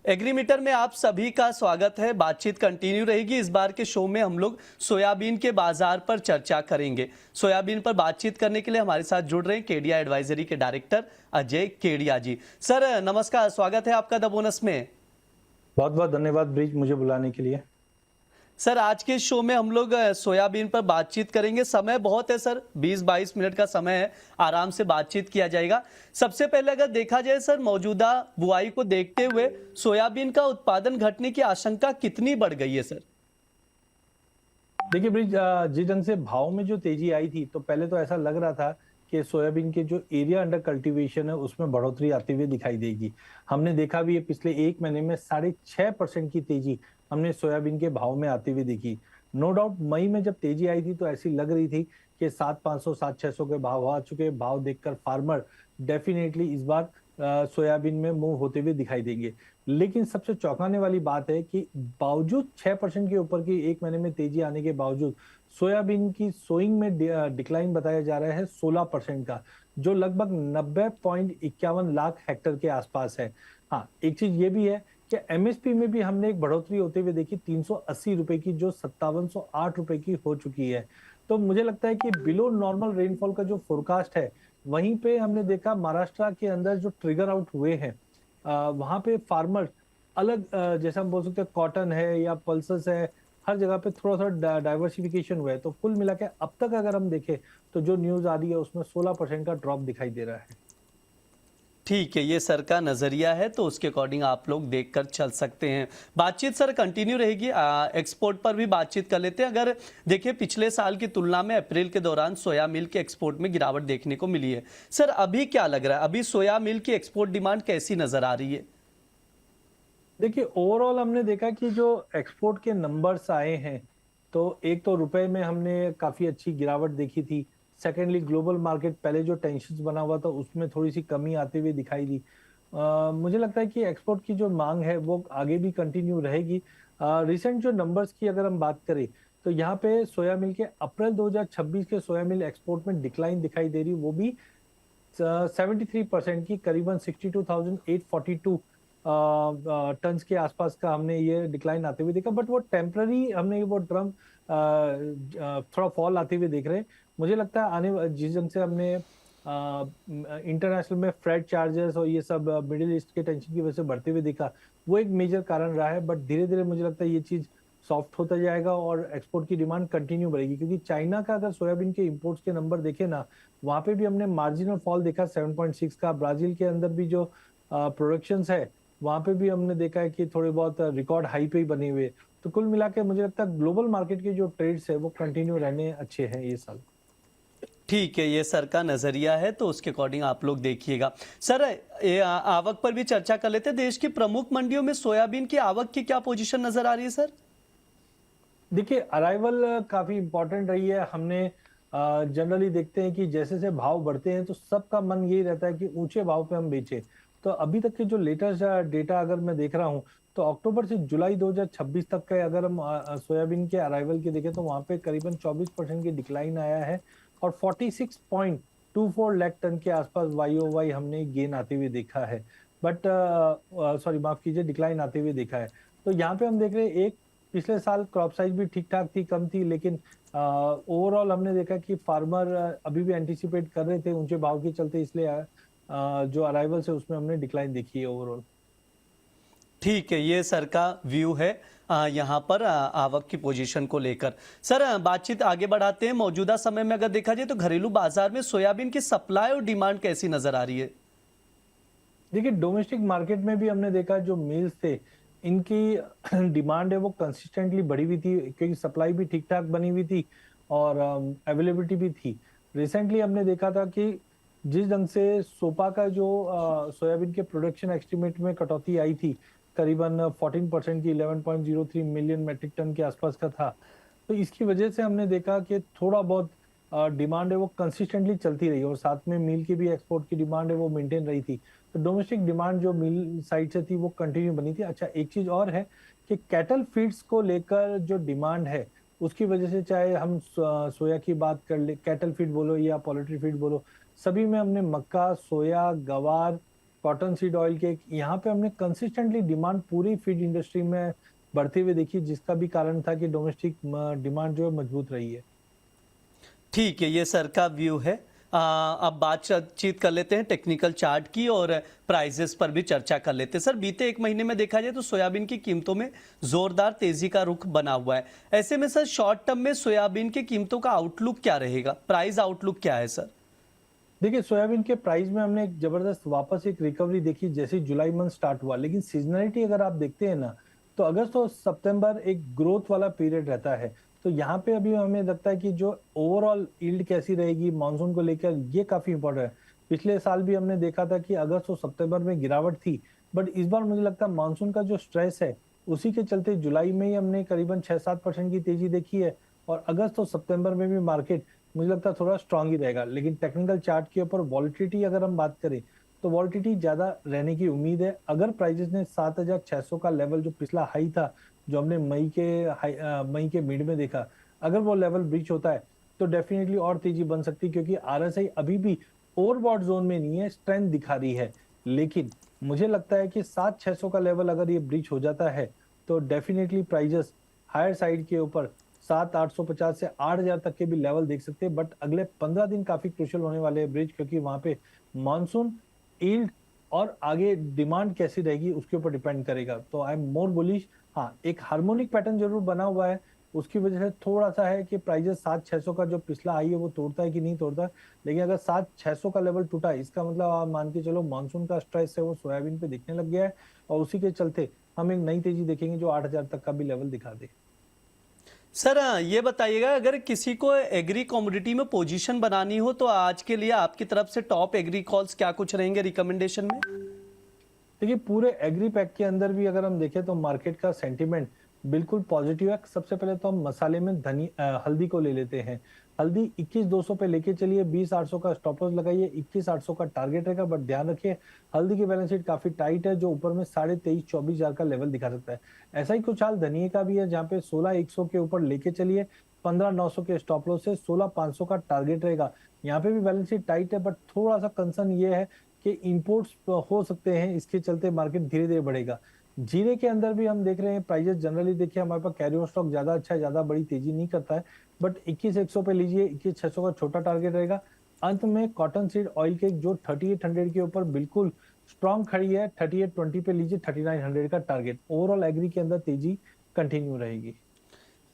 एग्रीमीटर में आप सभी का स्वागत है। बातचीत कंटिन्यू रहेगी। इस बार के शो में हम लोग सोयाबीन के बाजार पर चर्चा करेंगे। सोयाबीन पर बातचीत करने के लिए हमारे साथ जुड़ रहे हैं केडिया एडवाइजरी के डायरेक्टर अजय केडिया जी। सर नमस्कार, स्वागत है आपका द बोनस में। बहुत बहुत धन्यवाद ब्रिज, मुझे बुलाने के लिए। सर आज के शो में हम लोग सोयाबीन पर बातचीत करेंगे। समय बहुत है सर, 20-22 मिनट का समय है, आराम से बातचीत किया जाएगा। सबसे पहले अगर देखा जाए सर, मौजूदा बुआई को देखते हुए सोयाबीन का उत्पादन घटने की आशंका कितनी बढ़ गई है सर? देखिए ब्रिज, जिस ढंग से भाव में जो तेजी आई थी, तो पहले तो ऐसा लग रहा था कि सोयाबीन के जो एरिया अंडर कल्टीवेशन है उसमें बढ़ोतरी आती हुई दिखाई देगी। हमने देखा भी है, पिछले एक महीने में 6.5% की तेजी हमने सोयाबीन के भाव में आती हुई देखी। नो डाउट मई में जब तेजी आई थी तो ऐसी लग रही थी कि 7,500 7,600 के भाव आ चुके। भाव देखकर फार्मर डेफिनेटली इस बार सोयाबीन में मूव होते हुए दिखाई देंगे। लेकिन सबसे चौंकाने वाली बात है कि बावजूद 6% के ऊपर की एक महीने में तेजी आने के बावजूद सोयाबीन की सोइंग में डिक्लाइन बताया जा रहा है 16% का, जो लगभग 90.51 लाख हेक्टेयर के आसपास है। हाँ, एक चीज ये भी है कि एमएसपी में भी हमने एक बढ़ोतरी होते हुए देखी 380 रुपए की, जो 5708 रुपए की हो चुकी है। तो मुझे लगता है कि बिलो नॉर्मल रेनफॉल का जो फोरकास्ट है, वहीं पे हमने देखा महाराष्ट्र के अंदर जो ट्रिगर आउट हुए हैं, वहां पे फार्मर अलग, जैसा हम बोल सकते हैं कॉटन है या पल्सेस है, हर जगह पे थोड़ा सा डाइवर्सिफिकेशन हुआ है। तो कुल मिला के अब तक अगर हम देखें तो जो न्यूज आ रही है उसमें 16% का ड्रॉप दिखाई दे रहा है। ठीक है, ये सर का नज़रिया है, तो उसके अकॉर्डिंग आप लोग देखकर चल सकते हैं। बातचीत सर कंटिन्यू रहेगी। एक्सपोर्ट पर भी बातचीत कर लेते हैं। अगर देखिए पिछले साल की तुलना में अप्रैल के दौरान सोया मिल के एक्सपोर्ट में गिरावट देखने को मिली है। सर अभी क्या लग रहा है, अभी सोया मिल की एक्सपोर्ट डिमांड कैसी नजर आ रही है? देखिए ओवरऑल हमने देखा कि जो एक्सपोर्ट के नंबर्स आए हैं, तो एक तो रुपए में हमने काफी अच्छी गिरावट देखी थी। सेकेंडली ग्लोबल मार्केट पहले जो टेंशन बना हुआ था उसमें थोड़ी सी कमी आते हुए दिखाई दी। मुझे लगता है कि एक्सपोर्ट की जो मांग है वो आगे भी कंटिन्यू रहेगी। रिसेंट जो नंबर्स की अगर हम बात करें तो यहाँ पे सोया मिल के अप्रैल 2026 के सोया मिल एक्सपोर्ट में डिक्लाइन दिखाई दे रही, वो भी 73% की, करीबन 62,842 टन्स के आसपास का हमने ये डिक्लाइन आते हुए देखा। बट वो टेम्पररी हमने वो ड्रम थोड़ा फॉल आते हुए देख रहे हैं। मुझे लगता है आने जिस ढंग से हमने इंटरनेशनल में फ्रेट चार्जेस और ये सब मिडिल ईस्ट के टेंशन की वजह से बढ़ते हुए देखा, वो एक मेजर कारण रहा है। बट धीरे धीरे मुझे लगता है ये चीज सॉफ्ट होता जाएगा और एक्सपोर्ट की डिमांड कंटिन्यू बढ़ेगी, क्योंकि चाइना का अगर सोयाबीन के इंपोर्ट्स के नंबर देखे ना, वहां पे भी हमने मार्जिनल फॉल देखा 7.6 का। ब्राजील के अंदर भी जो प्रोडक्शन है वहां पे भी हमने देखा है कि थोड़े बहुत रिकॉर्ड हाई पे ही बने हुए। तो कुल मिला के मुझे लगता है ग्लोबल मार्केट के जो ट्रेड्स है वो कंटिन्यू रहने अच्छे हैं ये साल। ठीक है, ये सर का नजरिया है, तो उसके अकॉर्डिंग आप लोग देखिएगा। सर आवक पर भी चर्चा कर लेते हैं। देश की प्रमुख मंडियों में सोयाबीन की आवक की क्या पोजीशन नजर आ रही है सर? देखिए अराइवल काफी इंपॉर्टेंट रही है। हमने जनरली देखते हैं कि जैसे जैसे भाव बढ़ते हैं तो सबका मन यही रहता है कि ऊंचे भाव पे हम बेचें। तो अभी तक के जो लेटेस्ट डेटा अगर मैं देख रहा हूं, तो अक्टूबर से जुलाई 2026 तक के अगर हम सोयाबीन के अराइवल की देखें तो वहां पे करीबन 24% की डिक्लाइन आया है और 46.24 लाख टन के आसपास वाई ओ वाई हमने गेन आते हुए देखा है। बट सॉरी, माफ कीजिए, डिक्लाइन आते हुए देखा है। तो यहाँ पे हम देख रहे हैं, एक पिछले साल क्रॉप साइज भी ठीक ठाक थी, कम थी, लेकिन ओवरऑल हमने देखा कि फार्मर अभी भी एंटिसिपेट कर रहे थे ऊंचे भाव के चलते, इसलिए जो अराइवल है उसमें हमने डिक्लाइन देखी है ओवरऑल। ठीक है, ये सर का व्यू है यहाँ पर आवक की पोजीशन को लेकर। सर बातचीत आगे बढ़ाते हैं। मौजूदा समय में अगर देखा जाए तो घरेलू बाजार में सोयाबीन की सप्लाई और डिमांड कैसी नजर आ रही है? देखिए डोमेस्टिक मार्केट में भी हमने देखा जो मिल्स थे इनकी डिमांड है वो कंसिस्टेंटली बढ़ी हुई थी, क्योंकि सप्लाई भी ठीक ठाक बनी हुई थी और अवेलेबिलिटी भी थी। रिसेंटली हमने देखा था कि जिस ढंग से सोपा का जो सोयाबीन के प्रोडक्शन एस्टिमेट में कटौती आई थी, करीबन 14% की, 11.03 मिलियन मेट्रिक टन के आसपास का था। तो इसकी वजह से हमने देखा कि थोड़ा बहुत डिमांड है वो कंसिस्टेंटली चलती रही और साथ में मील की भी एक्सपोर्ट की डिमांड है वो मेंटेन रही थी। तो डोमेस्टिक डिमांड जो मिल साइड से थी वो कंटिन्यू बनी थी। अच्छा, एक चीज और है कि कैटल फीड्स को लेकर जो डिमांड है उसकी वजह से, चाहे हम सोया की बात कर ले, कैटल फीड बोलो या पोल्ट्री फीड बोलो, सभी में हमने मक्का, सोया, गवार कॉटन सीड ऑयल के, यहाँ पे हमने कंसिस्टेंटली डिमांड पूरी फीड इंडस्ट्री में बढ़ते हुए देखी, जिसका भी कारण था कि डोमेस्टिक डिमांड जो है मजबूत रही है। ठीक है, ये सर का व्यू है। अब बातचीत कर लेते हैं टेक्निकल चार्ट की और प्राइजेस पर भी चर्चा कर लेते हैं। सर, बीते एक महीने में देखा जाए तो सोयाबीन की कीमतों में जोरदार तेजी का रुख बना हुआ है। ऐसे में सर शॉर्ट टर्म में सोयाबीन की कीमतों का आउटलुक क्या रहेगा, प्राइस आउटलुक क्या है सर? देखिए, सोयाबीन के प्राइस में हमने एक जबरदस्त वापस एक रिकवरी देखी जैसे जुलाई मंथ स्टार्ट हुआ, लेकिन सीजनलिटी अगर आप देखते हैं ना, तो अगस्त और सितंबर एक ग्रोथ वाला पीरियड रहता है। तो यहाँ पे अभी हमें लगता है कि जो ओवरऑल यील्ड कैसी रहेगी मानसून को लेकर, ये काफी इंपॉर्टेंट है। पिछले साल भी हमने देखा था कि अगस्त और सितंबर में गिरावट थी, बट इस बार मुझे लगता है मानसून का जो स्ट्रेस है उसी के चलते जुलाई में ही हमने करीबन 6-7% की तेजी देखी है, और अगस्त और सितंबर में भी मार्केट मुझे लगता है थोड़ा स्ट्रांग ही रहेगा। लेकिन टेक्निकल चार्ट के ऊपर वॉलिटिलिटी अगर हम बात करें तो वॉलिटिलिटी ज्यादा रहने की उम्मीद है। अगर प्राइसेस ने 7,600 का लेवल जो पिछला हाई था, जो हमने मई के मिड में देखा, अगर वो लेवल ब्रीच होता है तो डेफिनेटली और तेजी बन सकती है, क्योंकि आरएसआई अभी भी ओवरबॉट जोन में नहीं है, स्ट्रेंथ दिखा रही है। लेकिन मुझे लगता है कि 7,600 का लेवल अगर ये ब्रीच हो जाता है तो डेफिनेटली प्राइजेस हायर साइड के ऊपर 7,850 से 8,000 तक के भी लेवल देख सकते हैं। बट अगले 15 दिन काफी क्रूशियल होने वाले हैं ब्रिज, क्योंकि वहां पे मानसून, यील्ड और आगे डिमांड कैसी रहेगी उसके ऊपर डिपेंड करेगा। तो आई एम मोर बुलिश। हाँ, एक हार्मोनिक पैटर्न जरूर बना हुआ है, उसकी वजह से थोड़ा सा है कि प्राइजेस 7,600 का जो पिछला हाई है वो तोड़ता है कि नहीं तोड़ता। लेकिन अगर 7,600 का लेवल टूटा, इसका मतलब आप मान के चलो मानसून का स्ट्रेस है वो सोयाबीन पे दिखने लग गया है, और उसी के चलते हम एक नई तेजी देखेंगे जो 8,000 तक का भी लेवल दिखा दे। सर, ये बताइएगा, अगर किसी को एग्री कमोडिटी में पोजीशन बनानी हो तो आज के लिए आपकी तरफ से टॉप एग्री कॉल्स क्या कुछ रहेंगे रिकमेंडेशन में? देखिए, पूरे एग्री पैक के अंदर भी अगर हम देखें तो मार्केट का सेंटीमेंट बिल्कुल पॉजिटिव है। सबसे पहले तो हम मसाले में हल्दी को ले लेते हैं। हल्दी 21,200 पे लेके चलिए, 20,800 का स्टॉप लॉस लगाइए, 21,800 का टारगेट रहेगा। बट ध्यान रखिए, हल्दी की बैलेंस शीट काफी टाइट है, जो ऊपर में 23,500-24,000 का लेवल दिखा सकता है। ऐसा ही कुछ हाल धनिये का भी है, जहाँ पे 16,100 के ऊपर लेके चलिए, 15,900 के स्टॉप लॉस से 16,500 का टारगेट रहेगा। यहाँ पे भी बैलेंस शीट टाइट है, बट थोड़ा सा कंसर्न ये है कि इंपोर्ट्स हो सकते हैं, इसके चलते मार्केट धीरे धीरे बढ़ेगा। जीरे के अंदर भी हम देख रहे हैं प्राइजेस जनरली, देखिए हमारे पास कैरी ऑन स्टॉक ज्यादा अच्छा है, ज्यादा बड़ी तेजी नहीं करता है, बट 21,100 पे लीजिए, 21,600 का छोटा टारगेट रहेगा। अंत में कॉटन सीड ऑयल के जो 3,800 के ऊपर बिल्कुल स्ट्रॉन्ग खड़ी है, 3,820 पे लीजिए, 3,900 का टारगेट। ओवरऑल एग्री के अंदर तेजी कंटिन्यू रहेगी।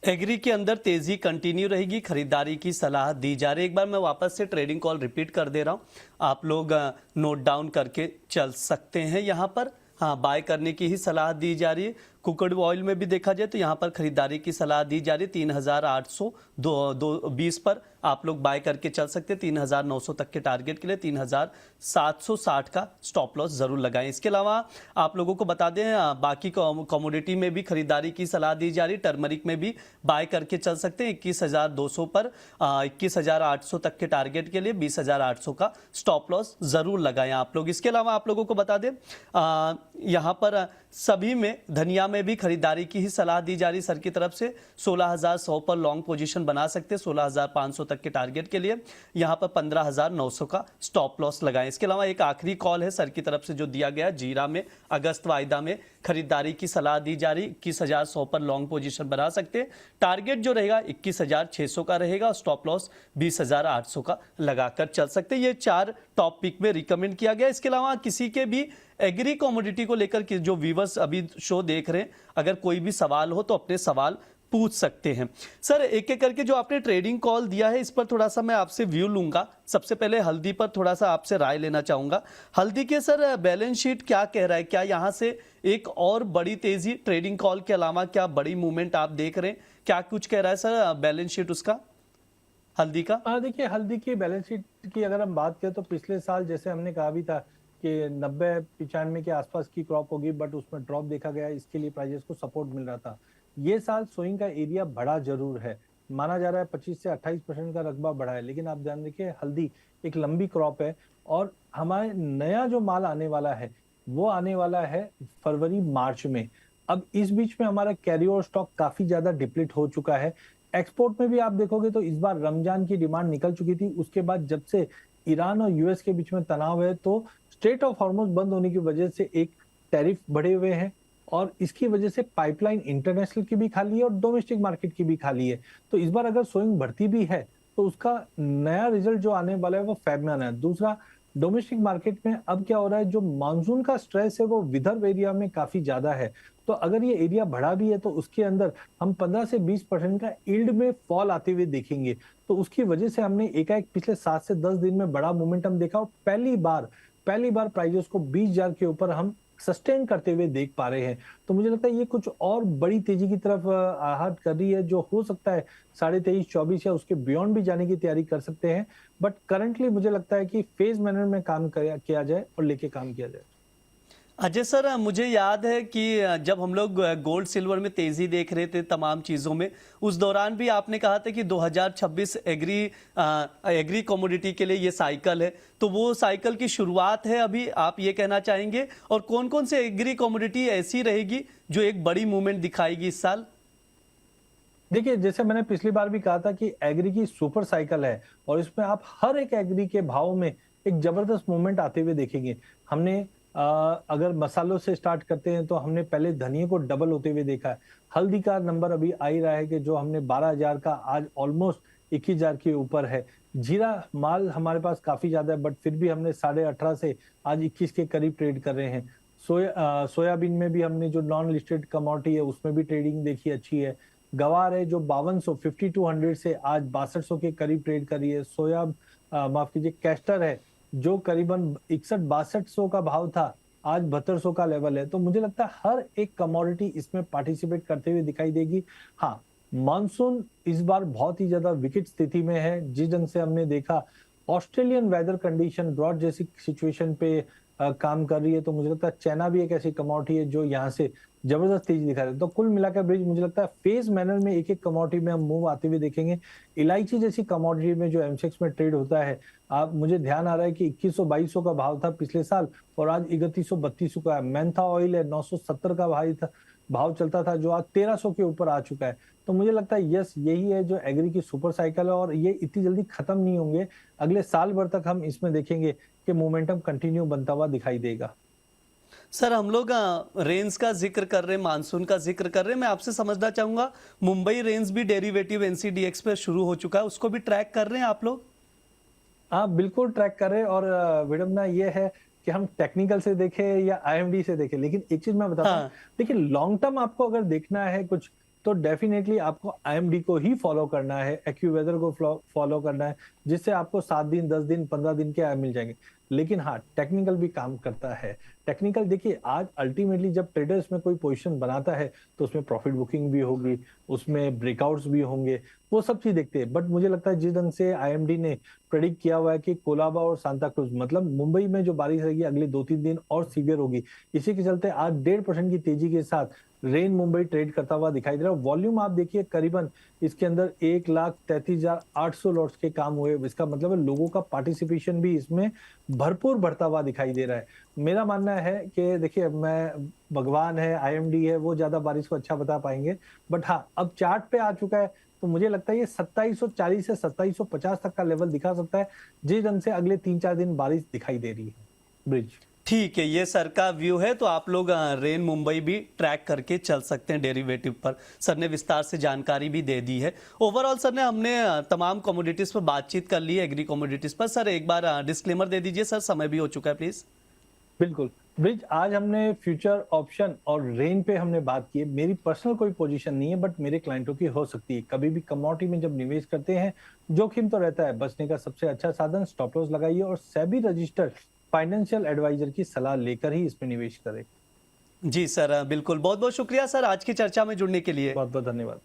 एग्री के अंदर तेजी कंटिन्यू रहेगी, खरीदारी की सलाह दी जा रही है। एक बार मैं वापस से ट्रेडिंग कॉल रिपीट कर दे रहा हूं, आप लोग नोट डाउन करके चल सकते हैं। यहां पर हाँ, बाय करने की ही सलाह दी जा रही है। कुकड़ ऑयल में भी देखा जाए तो यहाँ पर खरीदारी की सलाह दी जा रही है। 3,820 पर आप लोग बाय करके चल सकते हैं। 3,900 तक के टारगेट के लिए 3,760 का स्टॉप लॉस जरूर लगाएं। इसके अलावा आप लोगों को बता दें, बाकी कमोडिटी में भी खरीदारी की सलाह दी जा रही है। टर्मरिक में भी बाय करके चल सकते हैं 21,200 पर, 21,800 तक के टारगेट के लिए 20,800 का स्टॉप लॉस जरूर लगाएं आप लोग। इसके अलावा आप लोगों को बता दें, यहाँ पर सभी में धनिया में भी खरीदारी की ही सलाह दी जा रही सर की तरफ से। 16,100 पर लॉन्ग पोजीशन बना सकते हैं 16,500 तक के टारगेट के लिए। यहाँ पर 15,900 का स्टॉप लॉस लगाएं। इसके अलावा एक आखिरी कॉल है सर की तरफ से जो दिया गया, जीरा में अगस्त वायदा में खरीदारी की सलाह दी जा रही, 21,100 पर लॉन्ग पोजीशन बना सकते हैं। टारगेट जो रहेगा 21,600 का रहेगा, स्टॉप लॉस 20,800 का लगाकर चल सकते हैं। ये 4 टॉप पिक में रिकमेंड किया गया। इसके अलावा किसी के भी एग्री कमोडिटी को लेकर के जो व्यूवर्स अभी शो देख रहे हैं, अगर कोई भी सवाल हो तो अपने सवाल पूछ सकते हैं। सर, एक एक करके जो आपने ट्रेडिंग कॉल दिया है इस पर थोड़ा सा मैं आपसे व्यू लूंगा। सबसे पहले हल्दी पर थोड़ा सा आपसे राय लेना चाहूंगा। हल्दी के सर बैलेंस शीट क्या कह रहा है, क्या यहां से एक और बड़ी तेजी ट्रेडिंग कॉल के अलावा क्या बड़ी मूवमेंट आप देख रहे हैं, क्या कुछ कह रहा है सर बैलेंस शीट उसका, हल्दी का? देखिए, हल्दी की बैलेंस शीट की अगर हम बात करें तो पिछले साल जैसे हमने कहा भी था कि 90-95 के आसपास की क्रॉप होगी, बट उसमें ड्रॉप देखा गया, इसके लिए प्राइजेस को सपोर्ट मिल रहा था। ये साल सोइंग का एरिया बड़ा जरूर है, माना जा रहा है 25 से 28% का रकबा बढ़ा है, लेकिन आप ध्यान रखिए हल्दी एक लंबी क्रॉप है, और हमारे नया जो माल आने वाला है वो आने वाला है फरवरी मार्च में। अब इस बीच में हमारा कैरी ओवर स्टॉक काफी ज्यादा डिप्लीट हो चुका है। एक्सपोर्ट में भी आप देखोगे तो इस बार रमजान की डिमांड निकल चुकी थी, उसके बाद जब से ईरान और यूएस के बीच में तनाव है, तो स्ट्रेट ऑफ हॉर्मुज बंद होने की वजह से एक टैरिफ बढ़े हुए हैं और इसकी वजह से पाइपलाइन इंटरनेशनल की भी खाली है और डोमेस्टिक मार्केट की भी खाली है। तो इस बार अगर सोइंग बढ़ती भी है तो उसका नया रिजल्ट जो आने वाला है वो फेब में आना है। दूसरा, डोमेस्टिक मार्केट में अब क्या हो रहा है, जो मानसून का स्ट्रेस है वो विदर्भ एरिया में काफी ज्यादा है। तो अगर ये एरिया बढ़ा भी है तो उसके अंदर हम 15 से 20% का यील्ड में फॉल आते हुए देखेंगे। तो उसकी वजह से हमने एकाएक पिछले 7 से 10 दिन में बड़ा मोमेंटम देखा और पहली बार प्राइजेस को 20,000 के ऊपर हम सस्टेन करते हुए देख पा रहे हैं। तो मुझे लगता है ये कुछ और बड़ी तेजी की तरफ आहट कर रही है, जो हो सकता है 23,500-24 या उसके बियॉन्ड भी जाने की तैयारी कर सकते हैं। बट करंटली मुझे लगता है कि फेज मैनर में काम किया जाए और लेके काम किया जाए। अजय सर, मुझे याद है कि जब हम लोग गोल्ड सिल्वर में तेजी देख रहे थे तमाम चीज़ों में, उस दौरान भी आपने कहा था कि 2026 एग्री कमोडिटी के लिए ये साइकिल है, तो वो साइकिल की शुरुआत है अभी, आप ये कहना चाहेंगे? और कौन कौन से एग्री कमोडिटी ऐसी रहेगी जो एक बड़ी मूवमेंट दिखाएगी इस साल? देखिए, जैसे मैंने पिछली बार भी कहा था कि एग्री की सुपर साइकिल है और इसमें आप हर एक एग्री के भाव में एक जबरदस्त मूवमेंट आते हुए देखेंगे। हमने अगर मसालों से स्टार्ट करते हैं तो हमने पहले धनिया को डबल होते हुए देखा है। हल्दी का नंबर अभी आ ही रहा है कि जो हमने 12,000 का आज ऑलमोस्ट 21,000 के ऊपर है। जीरा माल हमारे पास काफी ज्यादा है बट फिर भी हमने 18.5 से आज 21 के करीब ट्रेड कर रहे हैं। सोयाबीन में भी हमने जो नॉन लिस्टेड कमोडिटी है उसमें भी ट्रेडिंग देखी अच्छी है। गवार है जो 5200 5200 से आज 6200 के करीब ट्रेड कर रही है। माफ कीजिए, कैस्टर है जो करीबन 61-6200 का भाव था, आज 7200 का लेवल है। तो मुझे लगता है हर एक कमोडिटी इसमें पार्टिसिपेट करते हुए दिखाई देगी। हाँ, मानसून इस बार बहुत ही ज्यादा विकट स्थिति में है। जिस ढंग से हमने देखा ऑस्ट्रेलियन वेदर कंडीशन ड्रॉट जैसी सिचुएशन पे काम कर रही है, तो मुझे लगता है चाइना भी एक ऐसी कमोडिटी है जो यहाँ से जबरदस्त तेजी दिखा रहे हैं। तो कुल मिलाकर ब्रिज मुझे लगता है फेज मैनर में एक एक कमोडिटी में हम मूव आते हुए देखेंगे। इलायची जैसी कमोडिटी में जो एमसेक्स में ट्रेड होता है, आप मुझे ध्यान आ रहा है कि 2100-2200 का भाव था पिछले साल और आज 3100-3200 का है। मेंथा ऑयल है 970 का भाव चलता था जो आज 1300 के ऊपर आ चुका है। तो मुझे लगता है यस, यही है जो एग्री की सुपर साइकिल है और ये इतनी जल्दी खत्म नहीं होंगे। अगले साल भर तक हम इसमें देखेंगे कि मोमेंटम कंटिन्यू बनता हुआ दिखाई देगा। सर, हम लोग रेंज का जिक्र कर रहे हैं, मानसून का जिक्र कर रहे हैं। मैं आपसे समझना चाहूंगा, मुंबई रेंज भी डेरिवेटिव एनसीडीएक्स पे शुरू हो चुका है, उसको भी ट्रैक कर रहे हैं आप लोग? हाँ, बिल्कुल ट्रैक कर रहे हैं और विडम्बना ये है कि हम टेक्निकल से देखें या आईएमडी से देखें, लेकिन एक चीज मैं बताता हूँ। हाँ। देखिए, लॉन्ग टर्म आपको अगर देखना है कुछ तो डेफिनेटली आपको आईएमडी को ही फॉलो करना है, एक्यूवेदर को फॉलो करना है, जिससे आपको 7 दिन 10 दिन 15 दिन के मिल जाएंगे। लेकिन हाँ, टेक्निकल भी काम करता है। टेक्निकल देखिए, आज अल्टीमेटली जब ट्रेडर्स में कोई पोजीशन बनाता है तो उसमें प्रॉफिट बुकिंग भी होगी, उसमें ब्रेकआउट्स भी होंगे, वो सब चीज देखते हैं। बट मुझे लगता है जिस ढंग से आईएमडी ने प्रेडिक्ट किया हुआ है कि कोलाबा और सांता क्रूज मतलब मुंबई में जो बारिश रहेगी अगले 2-3 दिन और सीवियर होगी, इसी के चलते आज 1.5% की तेजी के साथ रेन मुंबई ट्रेड करता हुआ दिखाई दे रहा है। वॉल्यूम आप देखिए करीबन इसके अंदर 1,33,800 लॉट्स के काम हुए। इसका मतलब है लोगों का पार्टिसिपेशन भी इसमें भरपूर बढ़ता हुआ दिखाई दे रहा है। मेरा मानना है कि देखिए, मैं भगवान है, आईएमडी है, वो ज्यादा बारिश को अच्छा बता पाएंगे। बट हाँ, अब चार्ट पे आ चुका है तो मुझे लगता है ये 2740 से 2750 तक का लेवल दिखा सकता है, जिस ढंग से अगले 3-4 दिन बारिश दिखाई दे रही है। ब्रिज ठीक है, ये सर का व्यू है, तो आप लोग रेन मुंबई भी ट्रैक करके चल सकते हैं डेरिवेटिव पर। सर ने विस्तार से जानकारी भी दे दी है। ओवरऑल सर ने हमने तमाम कमोडिटीज पर बातचीत कर ली है, एग्री कमोडिटीज पर। सर एक बार डिस्क्लेमर दे दीजिए सर, समय भी हो चुका है प्लीज। बिल्कुल ब्रिज, आज हमने फ्यूचर ऑप्शन और रेन पे हमने बात की है। मेरी पर्सनल कोई पोजीशन नहीं है बट मेरे क्लाइंटों की हो सकती है। कभी भी कमोडिटी में जब निवेश करते हैं जोखिम तो रहता है, बचने का सबसे अच्छा साधन स्टॉप लॉस लगाइए और सेबी रजिस्टर्ड फाइनेंशियल एडवाइजर की सलाह लेकर ही इसमें निवेश करें। जी सर, बिल्कुल। बहुत बहुत शुक्रिया सर आज की चर्चा में जुड़ने के लिए। बहुत बहुत धन्यवाद।